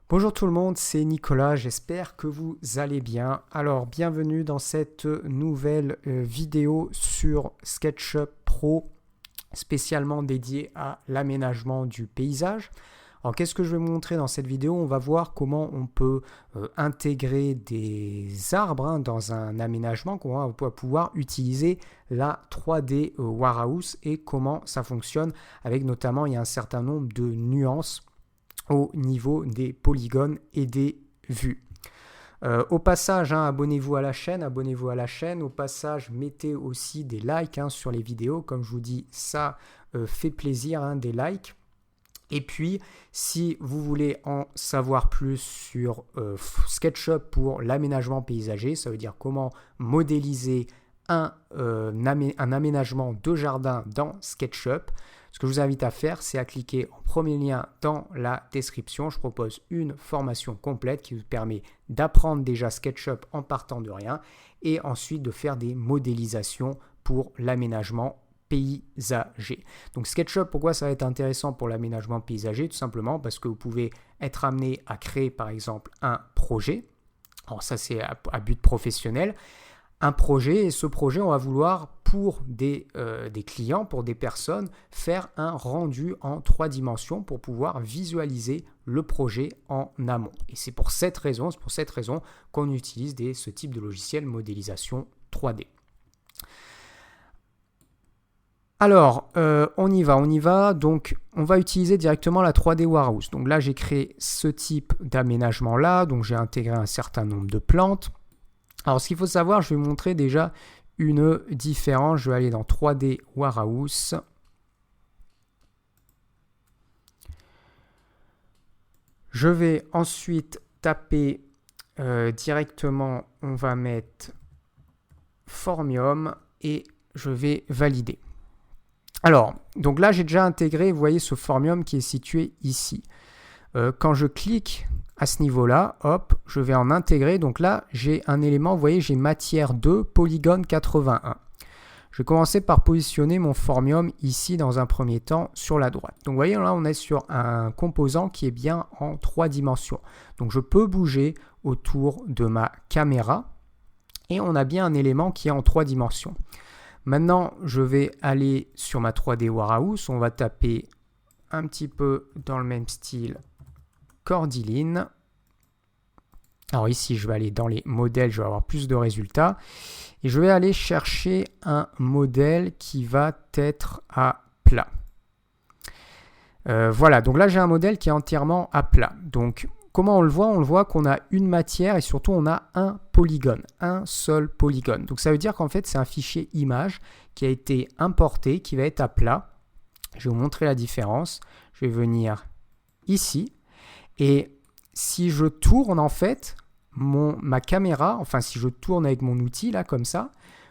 Bonjour tout le monde, c'est Nicolas, j'espère que vous allez bien. Alors, bienvenue dans cette nouvelle vidéo sur SketchUp Pro, spécialement dédiée à l'aménagement du paysage. Alors, qu'est-ce que je vais vous montrer dans cette vidéo? On va voir comment on peut intégrer des arbres dans un aménagement, comment on va pouvoir utiliser la 3D Warehouse et comment ça fonctionne avec notamment, il y a un certain nombre de nuances au niveau des polygones et des vues. Au passage, abonnez-vous à la chaîne. Au passage, mettez aussi des likes sur les vidéos. Comme je vous dis, ça fait plaisir, des likes. Et puis, si vous voulez en savoir plus sur SketchUp pour l'aménagement paysager, ça veut dire comment modéliser un aménagement de jardin dans SketchUp. Ce que je vous invite à faire, c'est à cliquer en premier lien dans la description. Je propose une formation complète qui vous permet d'apprendre déjà SketchUp en partant de rien et ensuite de faire des modélisations pour l'aménagement paysager. Donc SketchUp, pourquoi ça va être intéressant pour l'aménagement paysager? Tout simplement parce que vous pouvez être amené à créer par exemple un projet. Alors ça c'est à but professionnel. Un projet, et ce projet, on va vouloir pour des clients, pour des personnes, faire un rendu en 3 dimensions pour pouvoir visualiser le projet en amont. Et c'est pour cette raison qu'on utilise ce type de logiciel modélisation 3D. Alors, on y va. Donc, on va utiliser directement la 3D Warehouse. Donc là, j'ai créé ce type d'aménagement-là. Donc, j'ai intégré un certain nombre de plantes. Alors, ce qu'il faut savoir, je vais vous montrer déjà une différence. Je vais aller dans 3D Warehouse. Je vais ensuite taper directement, on va mettre Formium et je vais valider. Alors, donc là, j'ai déjà intégré, vous voyez, ce Formium qui est situé ici. Quand je clique à ce niveau-là, hop, je vais en intégrer. Donc là, j'ai un élément, vous voyez, j'ai matière 2, polygone 81. Je vais commencer par positionner mon Formium ici dans un premier temps sur la droite. Donc vous voyez, là, on est sur un composant qui est bien en 3 dimensions. Donc je peux bouger autour de ma caméra et on a bien un élément qui est en 3 dimensions. Maintenant, je vais aller sur ma 3D Warehouse. On va taper un petit peu dans le même style Cordyline. Alors ici, je vais aller dans les modèles, je vais avoir plus de résultats. Et je vais aller chercher un modèle qui va être à plat. Voilà, donc là, j'ai un modèle qui est entièrement à plat. Donc, comment on le voit? On le voit qu'on a une matière et surtout, on a un polygone, un seul polygone. Donc, ça veut dire qu'en fait, c'est un fichier image qui a été importé, qui va être à plat. Je vais vous montrer la différence. Je vais venir ici. Et si je tourne en fait ma caméra, enfin si je tourne avec mon outil là comme ça,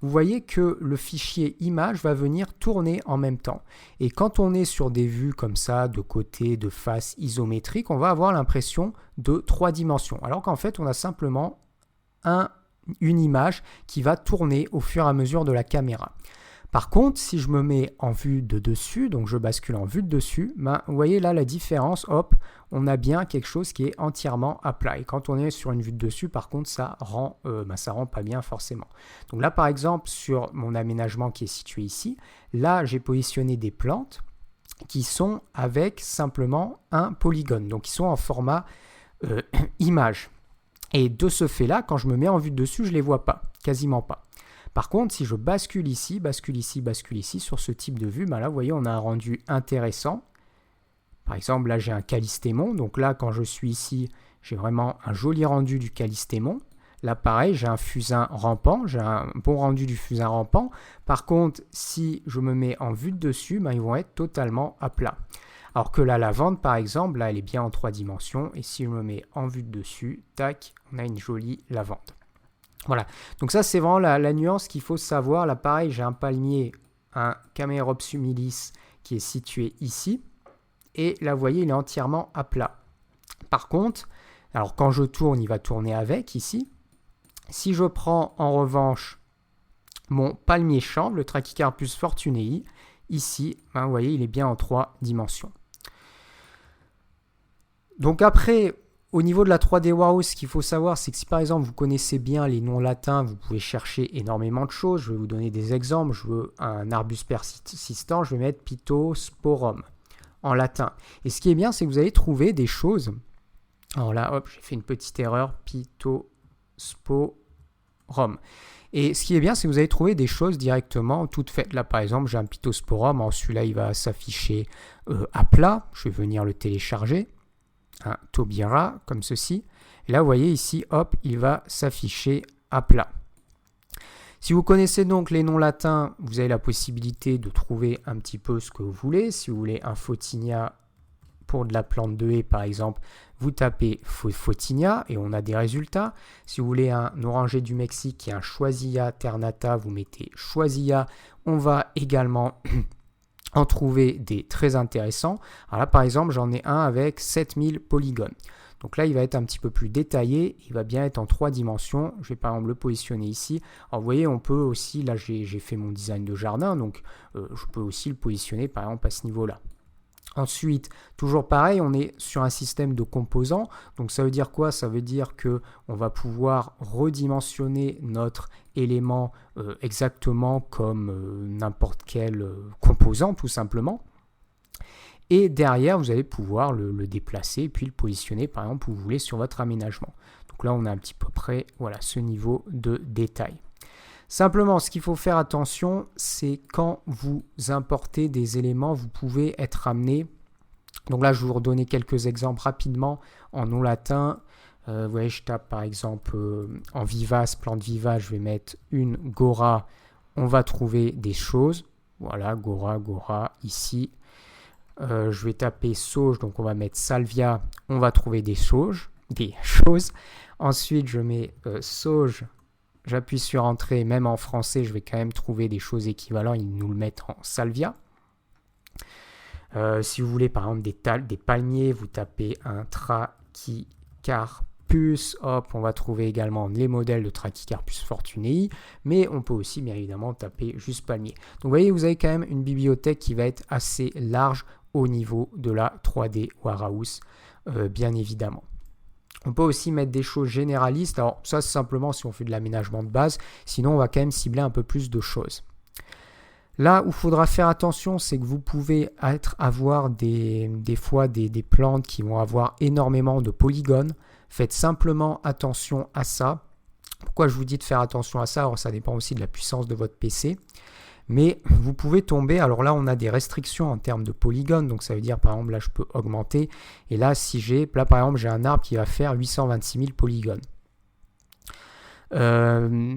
vous voyez que le fichier image va venir tourner en même temps. Et quand on est sur des vues comme ça, de côté, de face, isométrique, on va avoir l'impression de 3 dimensions. Alors qu'en fait, on a simplement une image qui va tourner au fur et à mesure de la caméra. Par contre, si je me mets en vue de dessus, donc je bascule en vue de dessus, vous voyez là la différence, hop, on a bien quelque chose qui est entièrement à plat. Et quand on est sur une vue de dessus, par contre, ça rend pas bien forcément. Donc là, par exemple, sur mon aménagement qui est situé ici, là, j'ai positionné des plantes qui sont avec simplement un polygone, donc qui sont en format image. Et de ce fait-là, quand je me mets en vue de dessus, je ne les vois pas, quasiment pas. Par contre, si je bascule ici, sur ce type de vue, là, vous voyez, on a un rendu intéressant. Par exemple, là, j'ai un callistémon. Donc là, quand je suis ici, j'ai vraiment un joli rendu du callistémon. Là, pareil, j'ai un fusain rampant. J'ai un bon rendu du fusain rampant. Par contre, si je me mets en vue de dessus, ils vont être totalement à plat. Alors que la lavande, par exemple, là, elle est bien en 3 dimensions. Et si je me mets en vue de dessus, tac, on a une jolie lavande. Voilà, donc ça c'est vraiment la nuance qu'il faut savoir. Là pareil, j'ai un palmier, un Camerops humilis qui est situé ici. Et là vous voyez, il est entièrement à plat. Par contre, alors quand je tourne, il va tourner avec ici. Si je prends en revanche mon palmier chanvre, le Trachycarpus fortunei, ici, vous voyez, il est bien en 3 dimensions. Donc après, Au niveau de la 3D Warehouse, ce qu'il faut savoir, c'est que si par exemple vous connaissez bien les noms latins, vous pouvez chercher énormément de choses. Je vais vous donner des exemples. Je veux un arbus persistant, je vais mettre Pittosporum en latin. Et ce qui est bien, c'est que vous allez trouver des choses. Alors là, hop, j'ai fait une petite erreur. Pittosporum. Et ce qui est bien, c'est que vous allez trouver des choses directement toutes faites. Là, par exemple, j'ai un Pittosporum. Alors celui-là, il va s'afficher à plat. Je vais venir le télécharger. Un Taubira comme ceci. Et là, vous voyez ici, hop, il va s'afficher à plat. Si vous connaissez donc les noms latins, vous avez la possibilité de trouver un petit peu ce que vous voulez. Si vous voulez un Photinia pour de la plante de haie, par exemple, vous tapez Photinia et on a des résultats. Si vous voulez un oranger du Mexique qui est un Choisilla ternata, vous mettez Choisilla. On va également en trouver des très intéressants. Alors là, par exemple, j'en ai un avec 7000 polygones. Donc là, il va être un petit peu plus détaillé. Il va bien être en 3 dimensions. Je vais par exemple le positionner ici. Alors vous voyez, on peut aussi, là j'ai fait mon design de jardin, donc je peux aussi le positionner par exemple à ce niveau-là. Ensuite, toujours pareil, on est sur un système de composants. Donc ça veut dire quoi? Ça veut dire qu'on va pouvoir redimensionner notre élément exactement comme n'importe quel composant tout simplement. Et derrière, vous allez pouvoir le déplacer et puis le positionner par exemple où vous voulez sur votre aménagement. Donc là, on a un petit peu près voilà, ce niveau de détail. Simplement, ce qu'il faut faire attention, c'est quand vous importez des éléments, vous pouvez être amené. Donc là, je vais vous redonner quelques exemples rapidement en nom latin. Vous voyez, je tape par exemple en vivace, plante vivace, je vais mettre une Gora. On va trouver des choses. Voilà, Gora, ici. Je vais taper sauge, donc on va mettre Salvia. On va trouver des choses. Ensuite, je mets sauge. J'appuie sur Entrée, même en français, je vais quand même trouver des choses équivalentes, ils nous le mettent en Salvia. Si vous voulez par exemple des palmiers, vous tapez un Trachycarpus, hop, on va trouver également les modèles de Trachycarpus fortunei, mais on peut aussi bien évidemment taper juste palmier. Donc vous voyez, vous avez quand même une bibliothèque qui va être assez large au niveau de la 3D Warehouse, bien évidemment. On peut aussi mettre des choses généralistes. Alors ça, c'est simplement si on fait de l'aménagement de base. Sinon, on va quand même cibler un peu plus de choses. Là où il faudra faire attention, c'est que vous pouvez avoir des fois des plantes qui vont avoir énormément de polygones. Faites simplement attention à ça. Pourquoi je vous dis de faire attention à ça? Alors ça dépend aussi de la puissance de votre PC. Mais vous pouvez tomber, alors là on a des restrictions en termes de polygones, donc ça veut dire par exemple là je peux augmenter, et là si là par exemple j'ai un arbre qui va faire 826 000 polygones. Je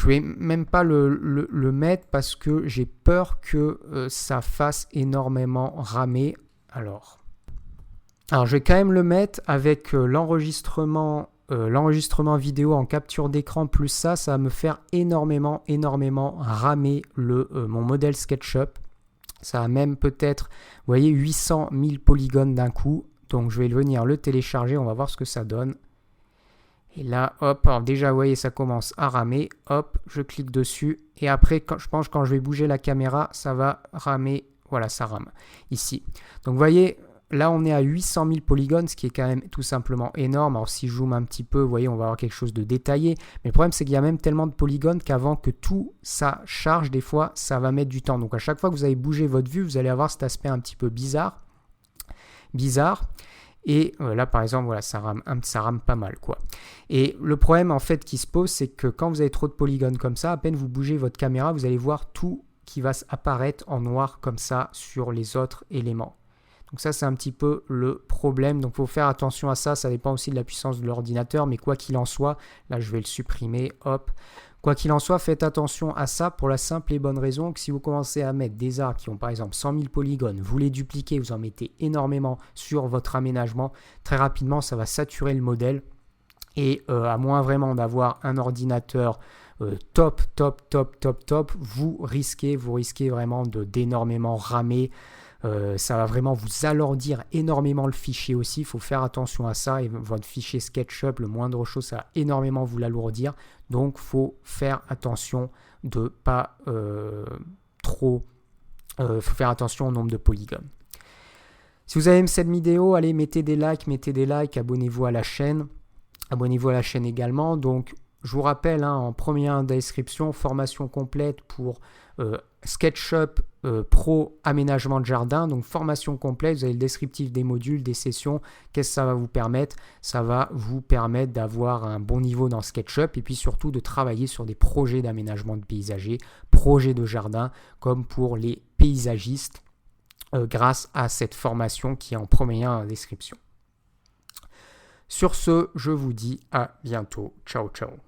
vais même pas le mettre parce que j'ai peur que ça fasse énormément ramer. Alors je vais quand même le mettre avec l'enregistrement vidéo en capture d'écran, plus ça va me faire énormément ramer mon modèle SketchUp. Ça va même peut-être, vous voyez, 800 000 polygones d'un coup. Donc je vais venir le télécharger, on va voir ce que ça donne. Et là, hop, alors déjà, vous voyez, ça commence à ramer. Hop, je clique dessus. Et après, je pense quand je vais bouger la caméra, ça va ramer. Voilà, ça rame ici. Donc vous voyez, là, on est à 800 000 polygones, ce qui est quand même tout simplement énorme. Alors, si je zoome un petit peu, vous voyez, on va avoir quelque chose de détaillé. Mais le problème, c'est qu'il y a même tellement de polygones qu'avant que tout ça charge, des fois, ça va mettre du temps. Donc, à chaque fois que vous allez bouger votre vue, vous allez avoir cet aspect un petit peu bizarre. Et là, par exemple, voilà, ça rame pas mal, quoi. Et le problème, en fait, qui se pose, c'est que quand vous avez trop de polygones comme ça, à peine vous bougez votre caméra, vous allez voir tout qui va apparaître en noir comme ça sur les autres éléments. Donc ça, c'est un petit peu le problème. Donc, il faut faire attention à ça. Ça dépend aussi de la puissance de l'ordinateur. Mais quoi qu'il en soit, là, je vais le supprimer. Hop. Quoi qu'il en soit, faites attention à ça pour la simple et bonne raison que si vous commencez à mettre des arbres qui ont par exemple 100 000 polygones, vous les dupliquez, vous en mettez énormément sur votre aménagement, très rapidement, ça va saturer le modèle. Et à moins vraiment d'avoir un ordinateur top, vous risquez vraiment d'énormément ramer. Ça va vraiment vous alourdir énormément le fichier aussi, il faut faire attention à ça, et votre fichier SketchUp, le moindre chose, ça va énormément vous l'alourdir, donc il faut faire attention de pas faut faire attention au nombre de polygones. Si vous avez aimé cette vidéo, allez, mettez des likes, abonnez-vous à la chaîne. Abonnez-vous à la chaîne également. Donc, je vous rappelle, en première description, formation complète pour SketchUp Pro aménagement de jardin. Donc, formation complète, vous avez le descriptif des modules, des sessions. Qu'est-ce que ça va vous permettre? Ça va vous permettre d'avoir un bon niveau dans SketchUp et puis surtout de travailler sur des projets d'aménagement de paysager, projets de jardin, comme pour les paysagistes, grâce à cette formation qui est en première description. Sur ce, je vous dis à bientôt. Ciao, ciao.